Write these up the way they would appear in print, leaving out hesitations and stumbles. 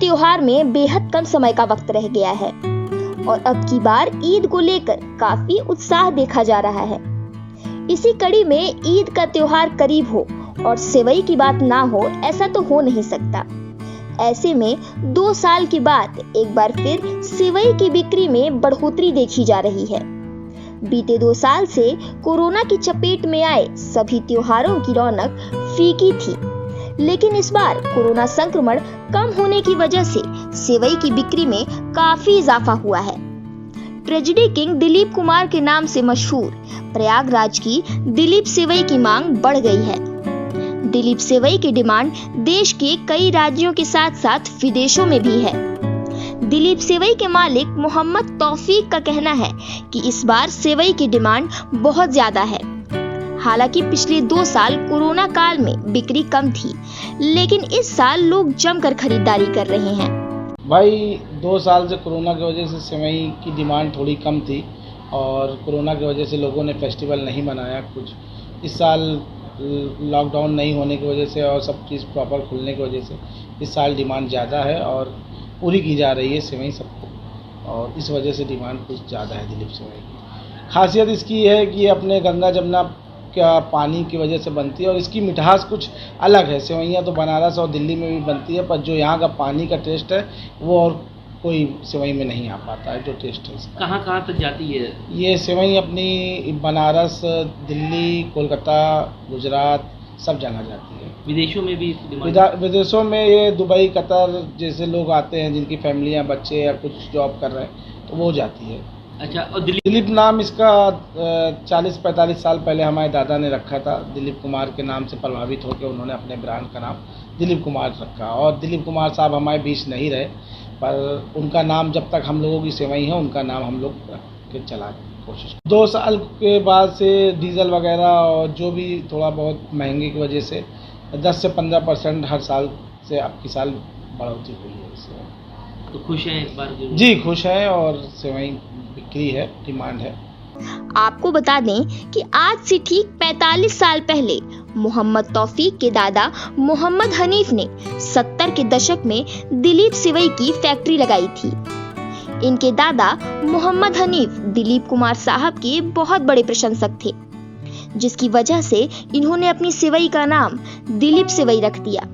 त्योहार में बेहद कम समय का वक्त रह गया है और अब की बार ईद को लेकर काफी उत्साह देखा जा रहा है। इसी कड़ी में ईद का त्योहार करीब हो और सेवई की बात ना हो, ऐसा तो हो नहीं सकता। ऐसे में 2 साल के बाद एक बार फिर सेवई की बिक्री में बढ़ोतरी देखी जा रही है। बीते 2 साल से कोरोना की चपेट में आए सभी त्योहारों की रौनक फीकी थी, लेकिन इस बार कोरोना संक्रमण कम होने की वजह से सेवई की बिक्री में काफी इजाफा हुआ है। ट्रेजेडी किंग दिलीप कुमार के नाम से मशहूर प्रयागराज की दिलीप सेवई की मांग बढ़ गई है। दिलीप सेवई की डिमांड देश के कई राज्यों के साथ साथ विदेशों में भी है। दिलीप सेवई के मालिक मोहम्मद तौफीक का कहना है कि इस बार सेवई की डिमांड बहुत ज्यादा है। हालांकि पिछले 2 साल कोरोना काल में बिक्री कम थी, लेकिन इस साल लोग जमकर खरीदारी कर रहे हैं। भाई 2 साल से कोरोना की वजह से सेवई की डिमांड थोड़ी कम थी और कोरोना की वजह से लोगों ने फेस्टिवल नहीं मनाया कुछ। इस साल लॉकडाउन नहीं होने की वजह से और सब चीज़ प्रॉपर खुलने की वजह से इस साल डिमांड ज़्यादा है और पूरी की जा रही है सेवई सबको, और इस वजह से डिमांड कुछ ज़्यादा है दिलीप सेवई की। खासियत इसकी है कि अपने गंगा जमुना का पानी की वजह से बनती है और इसकी मिठास कुछ अलग है। सेवइयाँ तो बनारस और दिल्ली में भी बनती है, पर जो यहाँ का पानी का टेस्ट है वो और कोई सेवई में नहीं आ पाता है जो टेस्ट है इसका। कहाँ तक जाती है ये सेवई? अपनी बनारस, दिल्ली, कोलकाता, गुजरात सब जगह जाती है। विदेशों में भी? विदेशों में ये दुबई, कतर जैसे लोग आते हैं जिनकी फैमिलियाँ, बच्चे या कुछ जॉब कर रहे हैं तो वो जाती है। अच्छा, और दिलीप नाम इसका 40-45 साल पहले हमारे दादा ने रखा था। दिलीप कुमार के नाम से प्रभावित होकर उन्होंने अपने ब्रांड का नाम दिलीप कुमार रखा, और दिलीप कुमार साहब हमारे बीच नहीं रहे, पर उनका नाम जब तक हम लोगों की सेवई है उनका नाम हम लोग रख के चला कोशिश। 2 साल के बाद से डीजल वगैरह और जो भी थोड़ा बहुत महंगे की वजह से 10 से 15% हर साल से अब की साल बढ़ोतरी हुई है इससे। तो खुश हैं इस बार? जी खुश हैं, और सेवई बिक्री है, डिमांड है। आपको बता दें कि आज से ठीक 45 साल पहले मोहम्मद तौफीक के दादा मोहम्मद हनीफ ने 70 के दशक में दिलीप सेवई की फैक्ट्री लगाई थी। इनके दादा मोहम्मद हनीफ दिलीप कुमार साहब के बहुत बड़े प्रशंसक थे, जिसकी वजह से इन्होंने अपनी सेवई का नाम दिलीप सेवई रख दिया।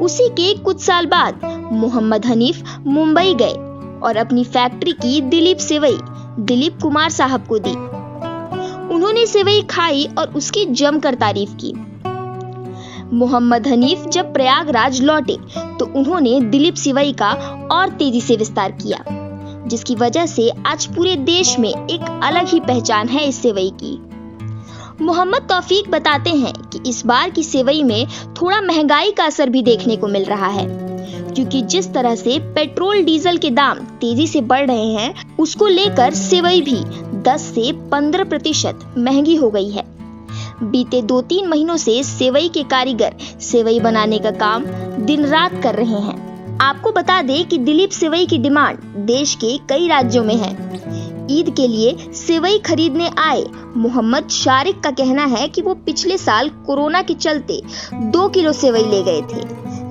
उसी के कुछ साल बाद मोहम्मद हनीफ मुंबई गए और अपनी फैक्ट्री की दिलीप सेवई दिलीप कुमार साहब को दी। उन्होंने सेवई खाई और उसकी जमकर तारीफ की। मोहम्मद हनीफ जब प्रयागराज लौटे तो उन्होंने दिलीप सेवई का और तेजी से विस्तार किया, जिसकी वजह से आज पूरे देश में एक अलग ही पहचान है इस सेवई की। मोहम्मद तौफीक बताते हैं कि इस बार की सेवई में थोड़ा महंगाई का असर भी देखने को मिल रहा है, क्योंकि जिस तरह से पेट्रोल डीजल के दाम तेजी से बढ़ रहे हैं, उसको लेकर सेवई भी 10 से 15% महंगी हो गई है। बीते 2-3 महीनों से सेवई के कारीगर सेवई बनाने का काम दिन रात कर रहे हैं। आपको बता दें कि दिलीप सेवई की डिमांड देश के कई राज्यों में है। ईद के लिए सेवई खरीदने आए मोहम्मद शारिक का कहना है कि वो पिछले साल कोरोना के चलते 2 किलो सेवई ले गए थे,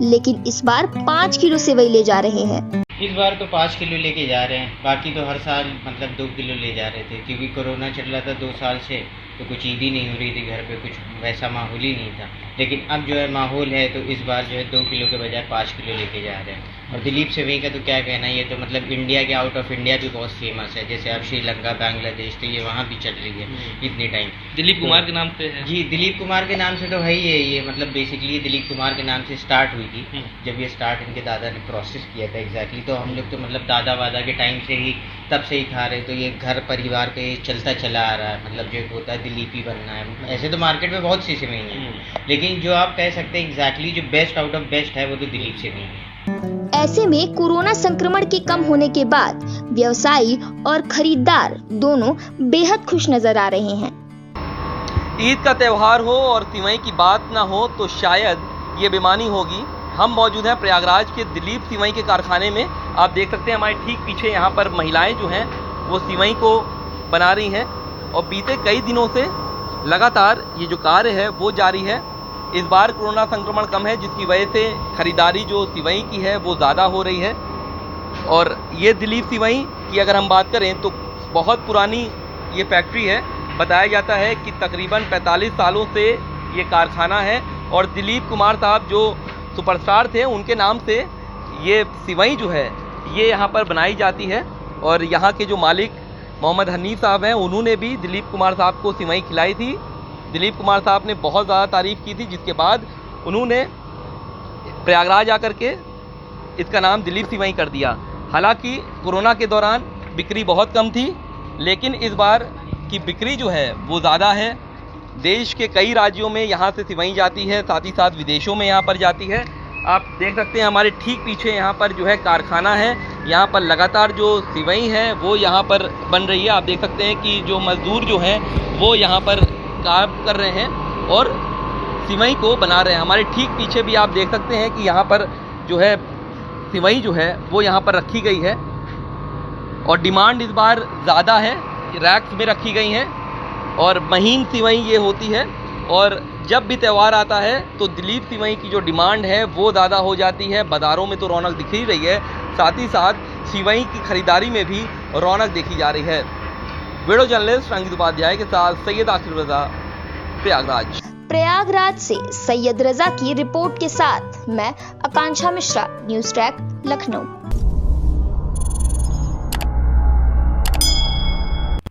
लेकिन इस बार 5 किलो सेवई ले जा रहे हैं। इस बार तो 5 किलो लेके जा रहे हैं, बाकी तो हर साल मतलब 2 किलो ले जा रहे थे, क्योंकि कोरोना चल रहा था 2 साल से, तो कुछ ईद ही नहीं हो रही थी घर पे, कुछ वैसा माहौल ही नहीं था। लेकिन अब जो है माहौल है, तो इस बार जो है 2 किलो के बजाय 5 किलो लेके जा रहे हैं। और दिलीप सेवई का तो क्या कहना है, ये तो मतलब इंडिया के आउट ऑफ इंडिया भी बहुत फेमस है। जैसे अब श्रीलंका, बांग्लादेश, तो ये वहाँ भी चल रही है इतनी टाइम। दिलीप कुमार के नाम पे है? जी, दिलीप कुमार के नाम से तो है ही है ये, मतलब बेसिकली दिलीप कुमार के नाम से स्टार्ट हुई थी। जब ये स्टार्ट इनके दादा ने प्रोसेस किया था एग्जैक्टली, तो हम लोग तो मतलब दादा वादा के टाइम से ही तब से ही खा रहे, तो ये घर परिवार का ये चलता चला आ रहा है। मतलब जो होता है दिलीप ही बनना है। ऐसे तो मार्केट में बहुत सी सेवई हैं, लेकिन जो आप कह सकते हैं एग्जैक्टली जो बेस्ट आउट ऑफ बेस्ट है वो तो दिलीप सेवई है। ऐसे में कोरोना संक्रमण के कम होने के बाद व्यवसायी और खरीदार दोनों बेहद खुश नजर आ रहे हैं। ईद का त्यौहार हो और सेवई की बात ना हो तो शायद ये बेईमानी होगी। हम मौजूद हैं प्रयागराज के दिलीप सेवई के कारखाने में। आप देख सकते हैं हमारे ठीक पीछे यहाँ पर महिलाएं जो हैं वो सेवई को बना रही हैं, और बीते कई दिनों से लगातार ये जो कार्य है वो जारी है। इस बार कोरोना संक्रमण कम है, जिसकी वजह से खरीदारी जो सिवई की है वो ज़्यादा हो रही है। और ये दिलीप सिवई की अगर हम बात करें तो बहुत पुरानी ये फैक्ट्री है। बताया जाता है कि तकरीबन 45 सालों से ये कारखाना है और दिलीप कुमार साहब जो सुपरस्टार थे उनके नाम से ये सिवई जो है ये यहाँ पर बनाई जाती है। और यहाँ के जो मालिक मोहम्मद हनीफ साहब हैं, उन्होंने भी दिलीप कुमार साहब को सिवई खिलाई थी। दिलीप कुमार साहब ने बहुत ज़्यादा तारीफ़ की थी, जिसके बाद उन्होंने प्रयागराज आकर के इसका नाम दिलीप सिवई कर दिया। हालांकि कोरोना के दौरान बिक्री बहुत कम थी, लेकिन इस बार की बिक्री जो है वो ज़्यादा है। देश के कई राज्यों में यहाँ से सिवई जाती है, साथ ही साथ विदेशों में यहाँ पर जाती है। आप देख सकते हैं हमारे ठीक पीछे यहाँ पर जो है कारखाना है, यहाँ पर लगातार जो सिवई है वो यहाँ पर बन रही है। आप देख सकते हैं कि जो मज़दूर जो हैं वो यहाँ पर काम कर रहे हैं और सिवई को बना रहे हैं। हमारे ठीक पीछे भी आप देख सकते हैं कि यहाँ पर जो है सिवई जो है वो यहाँ पर रखी गई है और डिमांड इस बार ज़्यादा है, रैक्स में रखी गई हैं और महीन सिवई ये होती है। और जब भी त्यौहार आता है तो दिलीप सिवई की जो डिमांड है वो ज़्यादा हो जाती है। बाज़ारों में तो रौनक दिख ही रही है, साथ ही साथ सिवई की खरीदारी में भी रौनक देखी जा रही है। वीडियो जर्नलिस्ट रंजित उपाध्याय के साथ सैयद आकिब रजा, प्रयागराज। प्रयागराज से सैयद रजा की रिपोर्ट के साथ मैं आकांक्षा मिश्रा, न्यूज़ ट्रैक लखनऊ।